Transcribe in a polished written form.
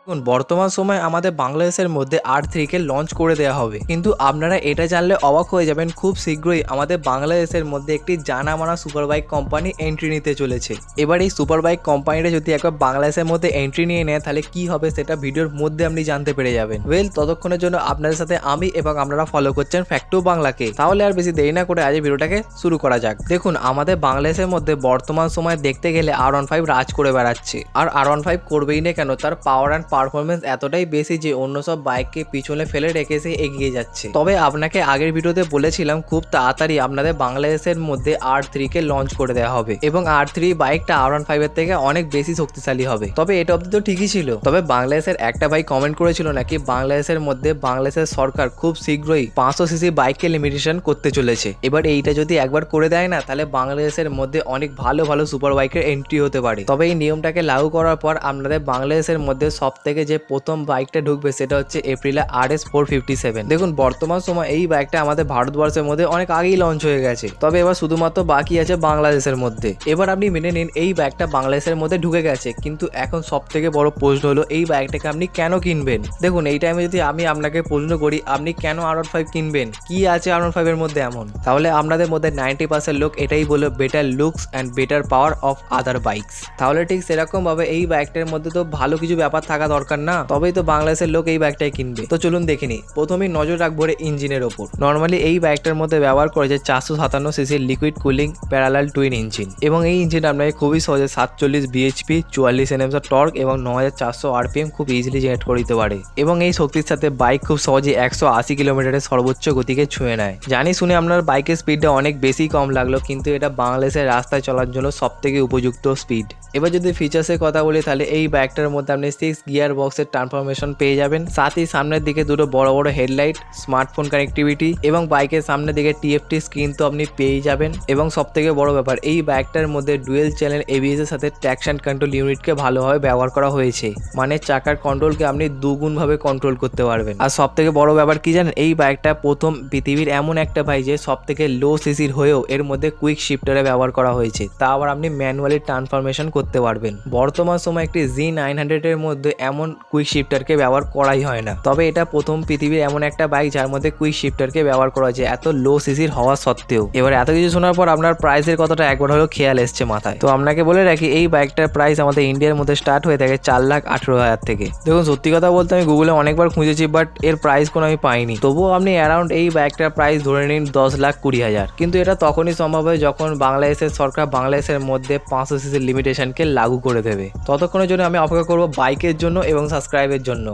বর্তমান সময়ে আমাদের বাংলাদেশের মধ্যে R3 কে লঞ্চ করে দেওয়া হবে, কিন্তু আপনারা এটা জানলে অবাক হয়ে যাবেন, খুব শীঘ্রই আমাদের বাংলাদেশের মধ্যে একটি জানা মানা সুপার বাইক কোম্পানি এন্ট্রি নিতে চলেছে। এবার এই সুপার বাইক কোম্পানিটা যদি একবার বাংলাদেশের মধ্যে এন্ট্রি নিয়ে নেয় তাহলে কি হবে সেটা ভিডিওর মধ্যে আপনি জানতে পেরে যাবেন। ততক্ষণের জন্য আপনাদের সাথে আমি এবং আপনারা ফলো করছেন ফ্যাক্টু বাংলাকে। তাহলে আর বেশি দেরি না করে আজ ভিডিওটাকে শুরু করা যাক। দেখুন, আমাদের বাংলাদেশের মধ্যে বর্তমান সময়ে দেখতে গেলে R15 রাজ করে বেড়াচ্ছে। আর R15 করবেই না কেন, তার পাওয়ার অ্যান্ড পারফরমেন্স এতটাই বেশি যে অন্য সব বাইককে পিছনে ফেলে রেখে সে এগিয়ে যাচ্ছে। তবে আপনাকে আগের ভিডিওতে বলেছিলাম খুব তাড়াতাড়ি আপনাদের বাংলাদেশের মধ্যে R3 কে লঞ্চ করে দেওয়া হবে এবং R3 বাইকটা R15 এর থেকে অনেক বেশি শক্তিশালী হবে। তবে এটা অবধি তো ঠিকই ছিল। তবে বাংলাদেশের একটা ভাই কমেন্ট করেছিল নাকি বাংলাদেশের মধ্যে বাংলাদেশের সরকার খুব শীঘ্রই 500 সিসি বাইককে লিমিটেশন করতে চলেছে। এবার এইটা যদি একবার করে দেয় না তাহলে বাংলাদেশের মধ্যে অনেক ভালো ভালো সুপার বাইকের এন্ট্রি হতে পারে। তবে এই নিয়মটাকে লাগু করার পর আপনাদের বাংলাদেশের মধ্যে সব থেকে যে প্রথম বাইকটা ঢুকবে সেটা হচ্ছে এপ্রিলে RS 457। দেখুন, বর্তমান সময় এই বাইকটা আমাদের ভারতবর্ষের মধ্যে অনেক আগেই লঞ্চ হয়ে গেছে, তবে এবার শুধুমাত্র বাকি আছে বাংলাদেশের মধ্যে। এবার আপনি মেনে নিন এই বাইকটা বাংলাদেশের মধ্যে ঢুকে গেছে, কিন্তু এখন সব থেকে বড় প্রশ্ন হলো এই বাইকটাকে আপনি কেন কিনবেন। দেখুন, এই টাইমে যদি আমি আপনাকে প্রশ্ন করি আপনি কেন R15 কিনবেন, কি আছে R15 এর মধ্যে এমন, তাহলে আপনাদের মধ্যে 90% লোক এটাই বলবে better looks and better power of other bikes. তাহলে ঠিক সেরকম ভাবে এই বাইকটার মধ্যে তো ভালো কিছু ব্যাপার থাকা দরকার না, তবেই তো বাংলাদেশের লোক এই বাইকটাই কিনবে। তো চলুন দেখে নিই। প্রথমেই নজর রাখবো ইঞ্জিনের ওপর। নর্মালি এই বাইকটার মধ্যে ব্যবহার করেছে 457 সিসির liquid cooling parallel twin engine, এবং এই ইঞ্জিন আপনাকে খুবই সহজে 47 bhp 44 Nm টর্ক এবং 9400 RPM খুব ইজিলি জেনারেট করে দিতে পারে। এবং এই শক্তির সাথে বাইক খুব সহজে 180 কিলোমিটারের সর্বোচ্চ গতিকে ছুঁয়ে নেয়। জানি শুনে আপনার বাইকের স্পিডটা অনেক বেশি কম লাগলো, কিন্তু এটা বাংলাদেশের রাস্তায় চলার জন্য সব থেকে উপযুক্ত স্পিড। এবার যদি ফিচার্সের কথা বলি তাহলে এই বাইকটার মধ্যে আপনি 6 গিয়ার বক্সের ট্রান্সফরমেশন পেয়ে যাবেন, সাথে সামনের দিকে দুটো বড় বড় হেডলাইট, স্মার্টফোন কানেক্টিভিটি এবং বাইকের সামনের দিকে TFT স্ক্রিন তো আপনি পেয়ে যাবেন। এবং সব থেকে বড় ব্যাপার, এই বাইকটার মধ্যে ডুয়েল চ্যানেল ABS এর সাথে ট্র্যাকশন কন্ট্রোল ইউনিটকে ভালোভাবে ব্যবহার করা হয়েছে, মানে চাকার কন্ট্রোলকে আপনি দুগুণ ভাবে কন্ট্রোল করতে পারবেন। আর সব থেকে বড় ব্যাপার কি জানেন, এই বাইকটা প্রথম পৃথিবীর এমন একটা বাইক যে সব থেকে লো সিসির হয়েও এর মধ্যে কুইক শিফটারে ব্যবহার করা হয়েছে, তা আবার আপনি ম্যানুয়ালি ট্রান্সফরমেশন করতে পারবেন। বর্তমান সময় একটি Z900 এর মধ্যে এমন কুইক শিফটারকে ব্যবহার করাই হয় না, তবে এটা প্রথম পৃথিবীর এমন একটা বাইক যার মধ্যে কুইক শিফটারকে ব্যবহার করা হয়েছে এত লো সিসির হওয়া সত্ত্বেও। এবার এত কিছু শোনার পর আপনার প্রাইসের কথাটা একবার হলেও খেয়াল এসছে মাথায়। তো আপনাকে বলে রাখি এই বাইকটার প্রাইস আমাদের ইন্ডিয়ার মধ্যে স্টার্ট হয়ে থাকে 4,18,000 থেকে। দেখুন, সত্যি কথা বলতে আমি গুগলে অনেকবার খুঁজেছি, বাট এর প্রাইস কোনো আমি পাইনি। তবুও আপনি অ্যারাউন্ড এই বাইকটার প্রাইস ধরে নিন 10,20,000। কিন্তু এটা তখনই সম্ভব হয় যখন বাংলাদেশের সরকার বাংলাদেশের মধ্যে 500 সিসির লিমিটেশনকে লাগু করে দেবে। ততক্ষণের জন্য আমি অপেক্ষা করবো বাইকের জন্য এবং সাবস্ক্রাইবের জন্য।